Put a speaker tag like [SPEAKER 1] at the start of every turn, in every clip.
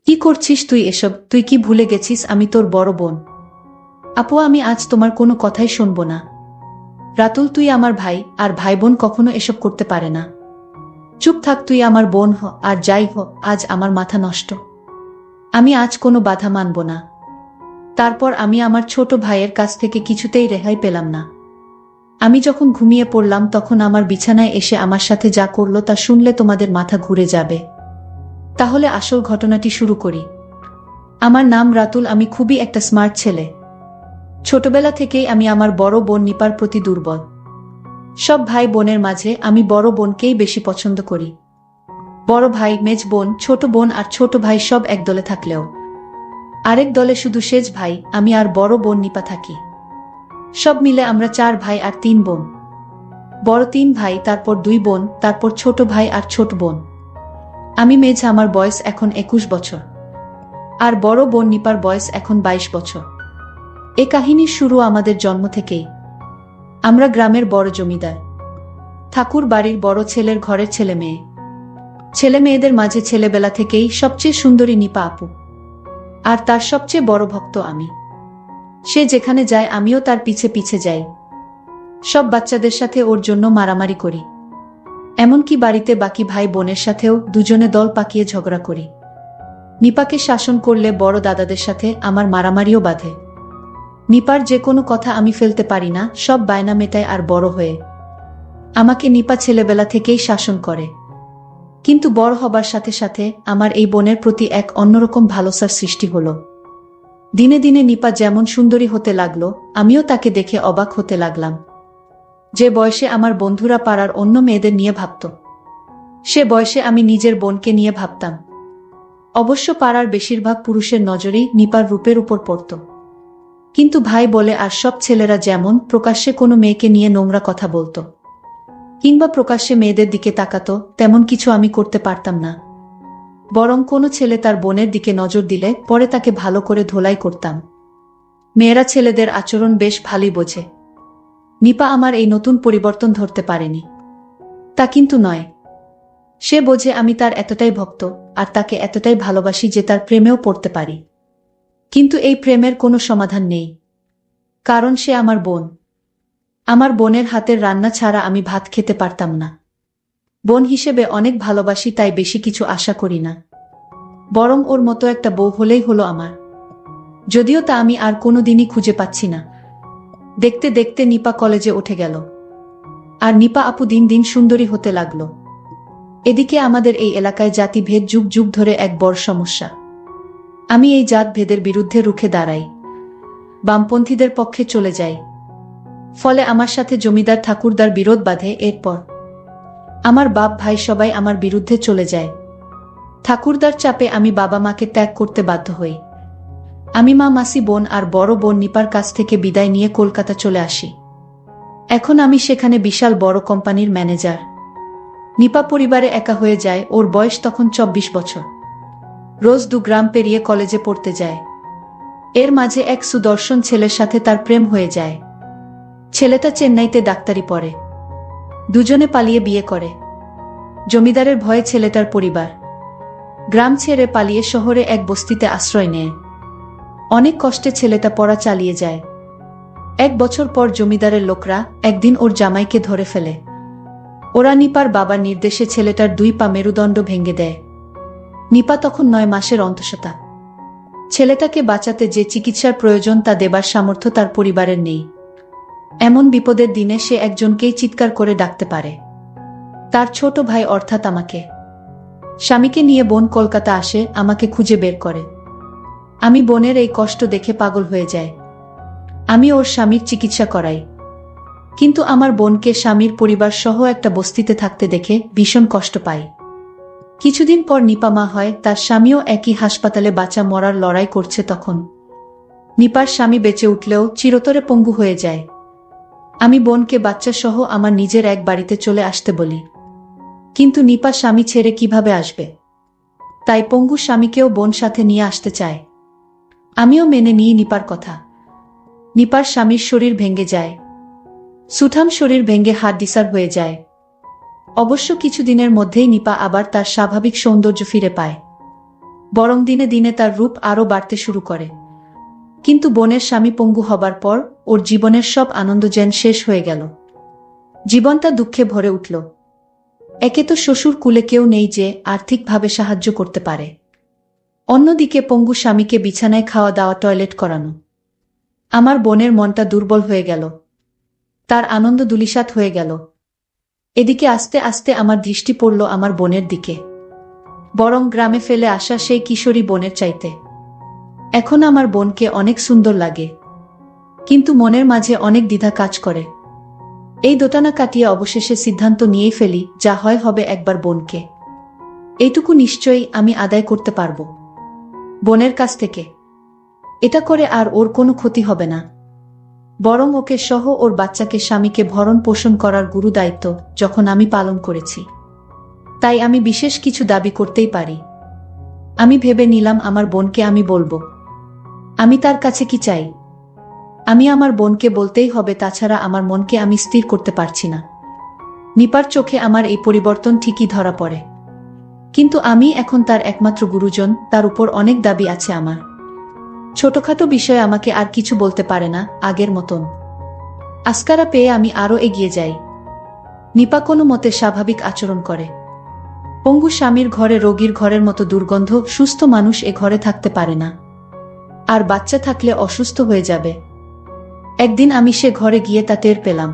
[SPEAKER 1] কি করছিস তুই এসব? তুই কি ভুলে গেছিস আমি তোর বড় বোন? আপু, আমি আজ তোমার কোনো কথাই শুনবো না। রাতুল, তুই আমার ভাই, আর ভাই বোন কখনো এসব করতে পারে না। চুপ থাক, তুই আমার বোন হ, আর যাই হোক আজ আমার মাথা নষ্ট। আমি আজ কোনো বাধা মানব না। তারপর আমি আমার ছোট ভাইয়ের কাছ থেকে কিছুতেই রেহাই পেলাম না। আমি যখন ঘুমিয়ে পড়লাম তখন আমার বিছানায় এসে আমার সাথে যা করলো তা শুনলে তোমাদের মাথা ঘুরে যাবে। তাহলে আসল ঘটনাটি শুরু করি। আমার নাম রাতুল, আমি খুবই একটা স্মার্ট ছেলে। ছোটবেলা থেকেই আমি আমার বড় বোন নিপার প্রতি দুর্বল। সব ভাই বোনের মাঝে আমি বড় বোনকেই বেশি পছন্দ করি। বড় ভাই, মেজ বোন, ছোট বোন আর ছোট ভাই সব এক দলে থাকলেও আরেক দলে শুধু সেজ ভাই, আমি আর বড় বোন নিপা থাকি। সব মিলে আমরা 4 ভাই আর 3 বোন। বড় 3 ভাই, তারপর 2 বোন, তারপর ছোট ভাই আর ছোট বোন। আমি মেজ, আমার বয়স এখন 21 বছর। আর বড় বোন নিপার বয়স এখন 22 বছর। এ কাহিনীর শুরু আমাদের জন্ম থেকেই। আমরা গ্রামের বড় জমিদার ঠাকুর বাড়ির বড় ছেলের ঘরের ছেলে মেয়ে। ছেলে মেয়েদের মাঝে ছেলেবেলা থেকেই সবচেয়ে সুন্দরী নিপা আপু। আর তার সবচেয়ে বড় ভক্ত আমি। সে যেখানে যায় আমিও তার পিছে পিছে যাই। সব বাচ্চাদের সাথে ওর জন্য মারামারি করি। এমনকি বাড়িতে বাকি ভাই বোনের সাথেও দুজনে দল পাকিয়ে ঝগড়া করি। নিপাকে শাসন করলে বড় দাদাদের সাথে আমার মারামারিও বাধে। নিপার যে কোনো কথা আমি ফেলতে পারি না, সব বায়না মেটায়। আর বড় হয়ে আমাকে নিপা ছেলেবেলা থেকেই শাসন করে। কিন্তু বড় হবার সাথে সাথে আমার এই বোনের প্রতি এক অন্যরকম ভালোবাসার সৃষ্টি হলো। দিনে দিনে নিপা যেমন সুন্দরী হতে লাগলো, আমিও তাকে দেখে অবাক হতে লাগলাম। যে বয়সে আমার বন্ধুরা পাড়ার অন্য মেয়েদের নিয়ে ভাবত, সে বয়সে আমি নিজের বোনকে নিয়ে ভাবতাম। অবশ্য পাড়ার বেশিরভাগ পুরুষের নজরেই নিপার রূপের উপর পড়ত। কিন্তু ভাই বলে আর সব ছেলেরা যেমন প্রকাশ্যে কোনো মেয়েকে নিয়ে নোংরা কথা বলতো কিংবা প্রকাশ্যে মেয়েদের দিকে তাকাতো, তেমন কিছু আমি করতে পারতাম না। বরং কোনো ছেলে তার বোনের দিকে নজর দিলে পরে তাকে ভালো করে ধোলাই করতাম। মেয়েরা ছেলেদের আচরণ বেশ ভালোই বোঝে। নিপা আমার এই নতুন পরিবর্তন ধরতে পারেনি। তা কিন্তু নয়। সে বোঝে আমি তার এতটাই ভক্ত আর তাকে এতটাই ভালোবাসি যে তার প্রেমেও পড়তে পারি। কিন্তু এই প্রেমের কোনো সমাধান নেই, কারণ সে আমার বোন। আমার বোনের হাতের রান্না ছাড়া আমি ভাত খেতে পারতাম না। বোন হিসেবে অনেক ভালোবাসি, তাই বেশি কিছু আশা করি না। বরং ওর মতো একটা বউ হলেই হলো আমার। যদিও তা আমি আর কোনোদিনই খুঁজে পাচ্ছি না। দেখতে দেখতে নিপা কলেজে উঠে গেল। আর নিপা আপু দিন দিন সুন্দরী হতে লাগলো। এদিকে আমাদের এই এলাকায় জাতিভেদ যুগ যুগ ধরে এক বড় সমস্যা। আমি এই জাতভেদের বিরুদ্ধে রুখে দাঁড়াই, বামপন্থীদের পক্ষে চলে যাই। ফলে আমার সাথে জমিদার ঠাকুরদার বিরোধ বাধে। এরপর আমার বাপ ভাই সবাই আমার বিরুদ্ধে চলে যায়। ঠাকুরদার চাপে আমি বাবা মাকে ত্যাগ করতে বাধ্য হই। আমি মা, মাসি, বোন আর বড় বোন নিপার কাছ থেকে বিদায় নিয়ে কলকাতা চলে আসি। এখন আমি সেখানে বিশাল বড় কোম্পানির ম্যানেজার। নিপা পরিবারে একা হয়ে যায়। ওর বয়স তখন 24 বছর। রোজ 2 গ্রাম পেরিয়ে কলেজে পড়তে যায়। এর মাঝে এক সুদর্শন ছেলের সাথে তার প্রেম হয়ে যায়। ছেলেটা চেন্নাইতে ডাক্তারি পড়ে। দুজনে পালিয়ে বিয়ে করে। জমিদারের ভয়ে ছেলেটার পরিবার গ্রাম ছেড়ে পালিয়ে শহরে এক বস্তিতে আশ্রয় নেয়। অনেক কষ্টে ছেলেটা পড়া চালিয়ে যায়। 1 বছর পর জমিদারের লোকরা একদিন ওর জামাইকে ধরে ফেলে। ওরা নিপার বাবার নির্দেশে ছেলেটার 2 পা মেরুদণ্ড ভেঙে দেয়। নিপা তখন 9 মাসের অন্তঃসত্ত্বা। ছেলেটাকে বাঁচাতে যে চিকিৎসার প্রয়োজন তা দেবার সামর্থ্য তার পরিবারের নেই। এমন বিপদের দিনে সে একজনকেই চিৎকার করে ডাকতে পারে, তার ছোট ভাই অর্থাৎ আমাকে। স্বামীকে নিয়ে বোন কলকাতা আসে, আমাকে খুঁজে বের করে। আমি বোনের এই কষ্ট দেখে পাগল হয়ে যাই। আমি ওর স্বামীর চিকিৎসা করাই। কিন্তু আমার বোনকে স্বামীর পরিবার সহ একটা বস্তিতে থাকতে দেখে ভীষণ কষ্ট পাই। কিছুদিন পর নিপা মা হয়। তার স্বামীও একই হাসপাতালে বাঁচা মরার লড়াই করছে। তখন নিপার স্বামী বেঁচে উঠলেও চিরতরে পঙ্গু হয়ে যায়। আমি বোনকে বাচ্চা সহ আমার নিজের এক বাড়িতে চলে আসতে বলি, কিন্তু নিপা স্বামী ছেড়ে কিভাবে আসবে। তাই পঙ্গু স্বামীকেও বোন সাথে নিয়ে আসতে চায়। আমিও মেনে নিই নিপার কথা। নিপার স্বামীর শরীর ভেঙে যায়। সুঠাম শরীর ভেঙে হাড়-ডিসার হয়ে যায়। অবশ্য কিছুদিনের মধ্যেই নিপা আবার তার স্বাভাবিক সৌন্দর্য ফিরে পায়। বরং দিনে দিনে তার রূপ আরও বাড়তে শুরু করে। কিন্তু বোনের স্বামী পঙ্গু হবার পর ওর জীবনের সব আনন্দ যেন শেষ হয়ে গেল। জীবনটা দুঃখে ভরে উঠল। একে তো শ্বশুর কুলে কেউ নেই যে আর্থিকভাবে সাহায্য করতে পারে, অন্যদিকে পঙ্গু স্বামীকে বিছানায় খাওয়া দাওয়া, টয়লেট করানো। আমার বোনের মনটা দুর্বল হয়ে গেল, তার আনন্দ ধূলিসাৎ হয়ে গেল। এদিকে আস্তে আস্তে আমার দৃষ্টি পড়ল আমার বোনের দিকে, বরং গ্রামে ফেলে আসা সেই কিশোরী বোনের চাইতে। এখন আমার বোনকে অনেক সুন্দর লাগে, কিন্তু মনের মাঝে অনেক দ্বিধা কাজ করে। এই দোটানা কাটিয়ে অবশেষে সিদ্ধান্ত নিয়েই ফেলি, যা হয় হবে, একবার বোনকে। এইটুকু নিশ্চয়ই আমি আদায় করতে পারব বোনের কাছ থেকে। এটা করে আর ওর কোনো ক্ষতি হবে না, বরং ওকে সহ ওর বাচ্চাকে স্বামীকে ভরণ পোষণ করার গুরু দায়িত্ব যখন আমি পালন করেছি, তাই আমি বিশেষ কিছু দাবি করতেই পারি। আমি ভেবে নিলাম আমার বোনকে আমি বলবো আমি তার কাছে কি চাই। আমি আমার বোনকে বলতেই হবে, তাছাড়া আমার মনকে আমি স্থির করতে পারছি না। নিপার চোখে আমার এই পরিবর্তন ঠিকই ধরা পড়ে, কিন্তু আমি এখন তার একমাত্র গুরুজন, তার উপর অনেক দাবি আছে আমার। ছোটখাটো বিষয়ে আমাকে আর কিছু বলতে পারে না আগের মতন। আস্কারা পেয়ে আমি আরও এগিয়ে যাই। নিপা কোনো মতে স্বাভাবিক আচরণ করে। পঙ্গু স্বামীর ঘরে রোগীর ঘরের মতো দুর্গন্ধ, সুস্থ মানুষ এ ঘরে থাকতে পারে না, আর বাচ্চা থাকলে অসুস্থ হয়ে যাবে। একদিন আমি সে ঘরে গিয়ে তা টের পেলাম।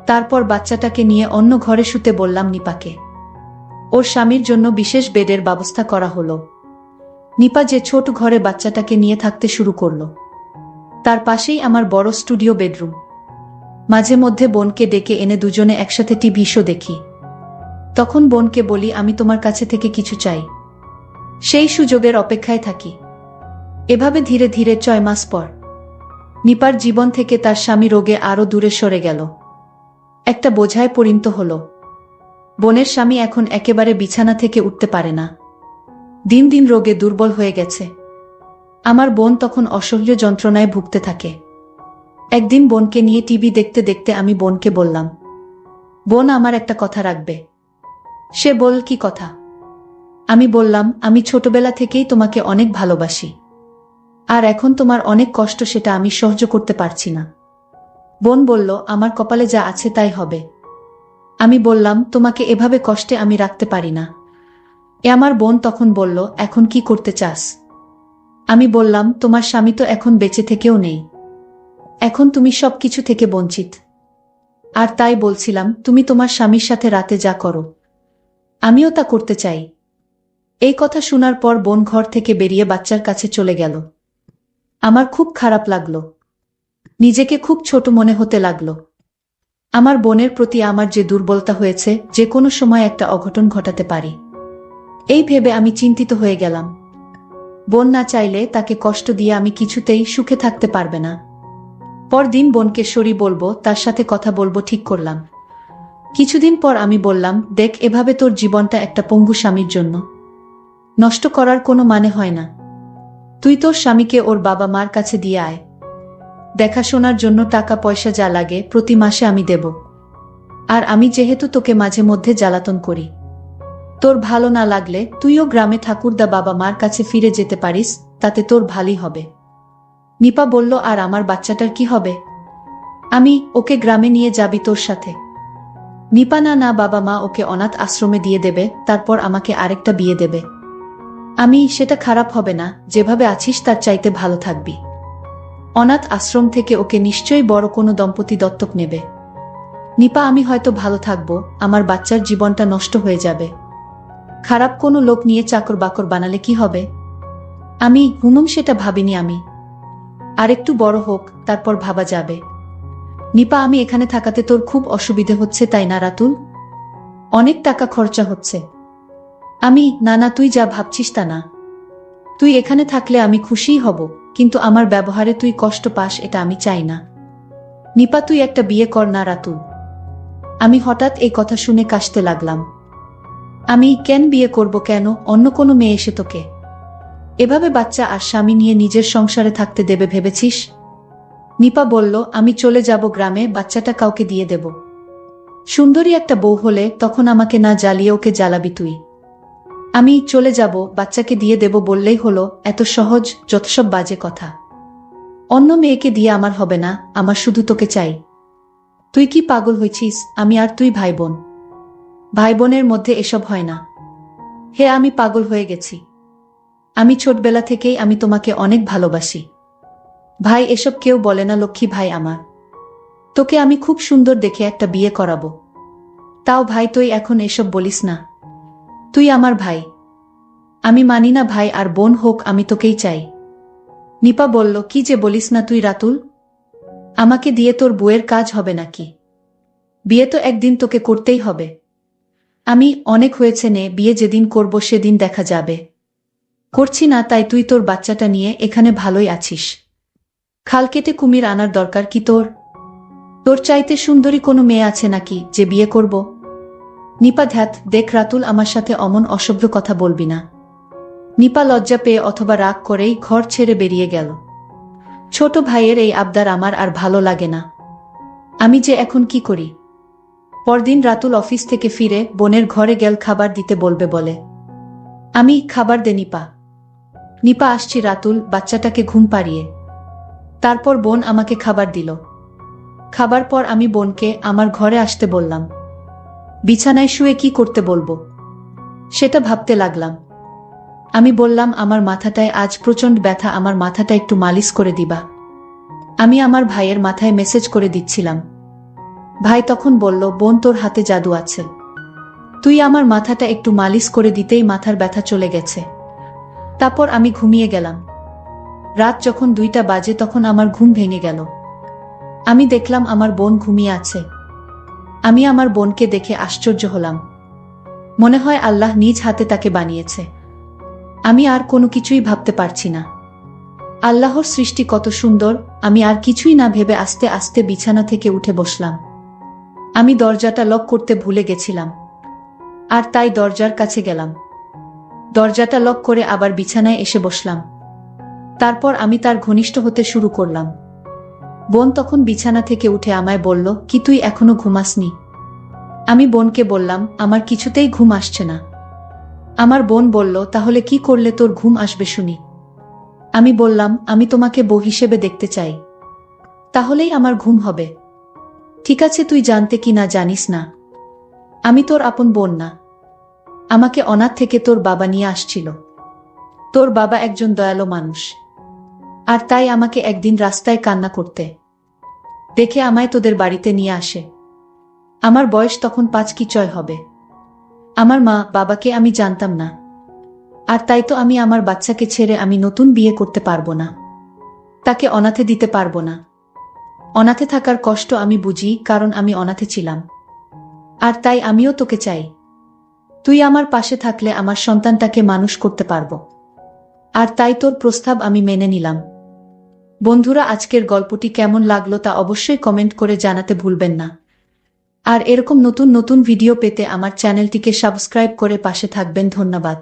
[SPEAKER 1] তারপর বাচ্চাটাকে নিয়ে অন্য ঘরে শুতে বললাম নিপাকে। ওর স্বামীর জন্য বিশেষ বেডের ব্যবস্থা করা হলো। নিপা যে ছোট ঘরে বাচ্চাটাকে নিয়ে থাকতে শুরু করলো। তার পাশেই আমার বড় স্টুডিও বেডরুম। মাঝে মধ্যে বোনকে ডেকে এনে দুজনে একসাথে টিভি শো দেখি। তখন বোনকে বলি আমি তোমার কাছে থেকে কিছু চাই, সেই সুযোগের অপেক্ষায় থাকি। এভাবে ধীরে ধীরে 6 মাস পর নিপার জীবন থেকে তার স্বামী রোগে আরও দূরে সরে গেল, একটা বোঝায় পরিণত হল। বোনের স্বামী এখন একেবারে বিছানা থেকে উঠতে পারে না, দিন দিন রোগে দুর্বল হয়ে গেছে। আমার বোন তখন অসহ্য যন্ত্রণায় ভুগতে থাকে। একদিন বোনকে নিয়ে টিভি দেখতে দেখতে আমি বোনকে বললাম, বোন আমার একটা কথা রাখবে। সে বল, কি কথা? আমি বললাম, আমি ছোটবেলা থেকেই তোমাকে অনেক ভালোবাসি, আর এখন তোমার অনেক কষ্ট, সেটা আমি সহ্য করতে পারছি না। বোন বলল, আমার কপালে যা আছে তাই হবে। আমি বললাম, তোমাকে এভাবে কষ্টে আমি রাখতে পারি না। আমার বোন তখন বলল, এখন কি করতে চাস? আমি বললাম, তোমার স্বামী তো এখন বেঁচে থেকেও নেই, এখন তুমি সব কিছু থেকে বঞ্চিত। আর তাই বলছিলাম, তুমি তোমার স্বামীর সাথে রাতে যা করো আমিও তা করতে চাই। এই কথা শোনার পর বোন ঘর থেকে বেরিয়ে বাচ্চার কাছে চলে গেল। আমার খুব খারাপ লাগলো, নিজেকে খুব ছোট মনে হতে লাগলো। আমার বোনের প্রতি আমার যে দুর্বলতা হয়েছে, যে কোনো সময় একটা অঘটন ঘটাতে পারি, এই ভেবে আমি চিন্তিত হয়ে গেলাম। বোন না চাইলে তাকে কষ্ট দিয়ে আমি কিছুতেই সুখে থাকতে পারবে না। পরদিন বোনকে সরি বলবো, তার সাথে কথা বলবো ঠিক করলাম। কিছুদিন পর আমি বললাম, দেখ, এভাবে তোর জীবনটা একটা পঙ্গু স্বামীর জন্য নষ্ট করার কোনো মানে হয় না। তুই তোর স্বামীকে ওর বাবা মার কাছে দিয়ে আয়, দেখাশোনার জন্য টাকা পয়সা যা লাগে প্রতি মাসে আমি দেব। আর আমি যেহেতু তোকে মাঝে মধ্যে জ্বালাতন করি, তোর ভালো না লাগলে তুইও গ্রামে ঠাকুরদা বাবা মার কাছে ফিরে যেতে পারিস, তাতে তোর ভালোই হবে। নিপা বলল, আর আমার বাচ্চাটার কি হবে? আমি, ওকে গ্রামে নিয়ে যাবি তোর সাথে? নিপা, না না, বাবা মা ওকে অনাথ আশ্রমে দিয়ে দেবে, তারপর আমাকে আরেকটা বিয়ে দেবে। আমি, সেটা খারাপ হবে না, যেভাবে আছিস তার চাইতে ভালো থাকবি। অনাথ আশ্রম থেকে ওকে নিশ্চয়ই বড় কোনো দম্পতি দত্তক নেবে। নিপা, আমি হয়তো ভালো থাকবো, আমার বাচ্চার জীবনটা নষ্ট হয়ে যাবে। খারাপ কোনো লোক নিয়ে চাকর বাকর বানালে কি হবে? আমি, সেটা ভাবিনি আমি। আরেকটু বড় হোক, তারপর ভাবা যাবে। নিপা, আমি এখানে থাকাতে তোর খুব অসুবিধে হচ্ছে তাই না রাতুল? অনেক টাকা খরচা হচ্ছে। আমি, না না, তুই যা ভাবছিস তা না। তুই এখানে থাকলে আমি খুশিই হব, কিন্তু আমার ব্যবহারে তুই কষ্ট পাস এটা আমি চাই না। নিপা, তুই একটা বিয়ে কর না রাতুল। আমি হঠাৎ এই কথা শুনে কাশতে লাগলাম। আমি, কেন বিয়ে করব? কেন? অন্য কোনো মেয়ে এসে তোকে এভাবে বাচ্চা আর স্বামী নিয়ে নিজের সংসারে থাকতে দেবে ভেবেছিস? নিপা বলল, আমি চলে যাব গ্রামে, বাচ্চাটা কাউকে দিয়ে দেব। সুন্দরী একটা বউ হলে তখন আমাকে না জ্বালিয়ে ওকে জ্বালাবি তুই। আমি চলে যাব, বাচ্চাকে দিয়ে দেব বললেই হলো, এত সহজ? যত সব বাজে কথা। অন্য মেয়েকে দিয়ে আমার হবে না, আমার শুধু তোকে চাই। তুই কি পাগল হয়েছিস? আমি আর তুই ভাই বোন। ভাই বোনের মধ্যে এসব হয় না। হে, আমি পাগল হয়ে গেছি। আমি ছোটবেলা থেকেই আমি তোমাকে অনেক ভালোবাসি। ভাই এসব কেউ বলে না লক্ষ্মী ভাই আমার। তোকে আমি খুব সুন্দর দেখে একটা বিয়ে করাবো। তাও ভাই তুই এখন এসব বলিস না। তুই আমার ভাই। আমি মানি না ভাই আর বোন হোক, আমি তোকেই চাই। নিপা বলল, কি যে বলিস না তুই রাতুল। আমাকে দিয়ে তোর বউয়ের কাজ হবে নাকি? বিয়ে তো একদিন তোকে করতেই হবে। আমি অনেক হয়েছে নে, বিয়ে যেদিন করব সেদিন দেখা যাবে। করছি না তাই তুই তোর বাচ্চাটা নিয়ে এখানে ভালোই আছিস। খাল কেটে কুমির আনার দরকার কি তোর? তোর চাইতে সুন্দরী কোনো মেয়ে আছে নাকি যে বিয়ে করব? নিপা ধ্যাত, দেখ রাতুল, আমার সাথে অমন অসভ্য কথা বলবি না। নিপা লজ্জা পেয়ে অথবা রাগ করেই ঘর ছেড়ে বেরিয়ে গেল। ছোট ভাইয়ের এই আবদার আমার আর ভালো লাগে না। আমি যে এখন কি করি? পরদিন রাতুল অফিস থেকে ফিরে বোনের ঘরে গেল খাবার দিতে বলবে বলে। আমি খাবার দে নিপা। নিপা আসছি রাতুল, বাচ্চাটাকে ঘুম পাড়িয়ে। তারপর বোন আমাকে খাবার দিল। খাবার পর আমি বোনকে আমার ঘরে আসতে বললাম। বিছানায় শুয়ে কি করতে বলবো সেটা ভাবতে লাগলাম। আমি বললাম, আমার মাথাটায় আজ প্রচণ্ড ব্যথা, আমার মাথাটা একটু মালিশ করে দিবা। আমি আমার ভাইয়ের মাথায় মেসেজ করে দিচ্ছিলাম। ভাই তখন বলল, বোন তোর হাতে জাদু আছে, তুই আমার মাথাটা একটু মালিশ করে দিতেই মাথার ব্যথা চলে গেছে। তারপর আমি ঘুমিয়ে গেলাম। রাত যখন 2টা বাজে তখন আমার ঘুম ভেঙে গেল। আমি দেখলাম আমার বোন ঘুমিয়ে আছে। আমি আমার বোনকে দেখে আশ্চর্য হলাম। মনে হয় আল্লাহ নিজ হাতে তাকে বানিয়েছে। আমি আর কোনো কিছুই ভাবতে পারছি না। আল্লাহর সৃষ্টি কত সুন্দর। আমি আর কিছুই না ভেবে আস্তে আস্তে বিছানা থেকে উঠে বসলাম। আমি দরজাটা লক করতে ভুলে গেছিলাম, আর তাই দরজার কাছে গেলাম। দরজাটা লক করে আবার বিছানায় এসে বসলাম। তারপর আমি তার ঘনিষ্ঠ হতে শুরু করলাম। বোন তখন বিছানা থেকে উঠে আমায় বলল, কি তুই এখনো ঘুমাসনি? আমি বোনকে বললাম, আমার কিছুতেই ঘুম আসছে না। আমার বোন বলল, তাহলে কি করলে তোর ঘুম আসবে শুনি? আমি বললাম, আমি তোমাকে বউ হিসেবে দেখতে চাই, তাহলেই আমার ঘুম হবে। ঠিক আছে, তুই জানতে কি না জানিস না, আমি তোর আপন বোন না। আমাকে অনাথ থেকে তোর বাবা নিয়ে আসছিল। তোর বাবা একজন দয়ালু মানুষ, আর তাই আমাকে একদিন রাস্তায় কান্না করতে দেখে আমায় তোদের বাড়িতে নিয়ে আসে। আমার বয়স তখন 5 কি 6 হবে। আমার মা বাবাকে আমি জানতাম না, আর তাই তো আমি আমার বাচ্চাকে ছেড়ে আমি নতুন বিয়ে করতে পারবো না, তাকে অনাথে দিতে পারবো না। অনাথে থাকার কষ্ট আমি বুঝি, কারণ আমি অনাথে ছিলাম। আর তাই আমিও তোকে চাই। তুই আমার পাশে থাকলে আমার সন্তানটাকে মানুষ করতে পারবো। আর তাই তোর প্রস্তাব আমি মেনে নিলাম। বন্ধুরা, আজকের গল্পটি কেমন লাগলো তা অবশ্যই কমেন্ট করে জানাতে ভুলবেন না। আর এরকম নতুন নতুন ভিডিও পেতে আমার চ্যানেলটিকে সাবস্ক্রাইব করে পাশে থাকবেন। ধন্যবাদ।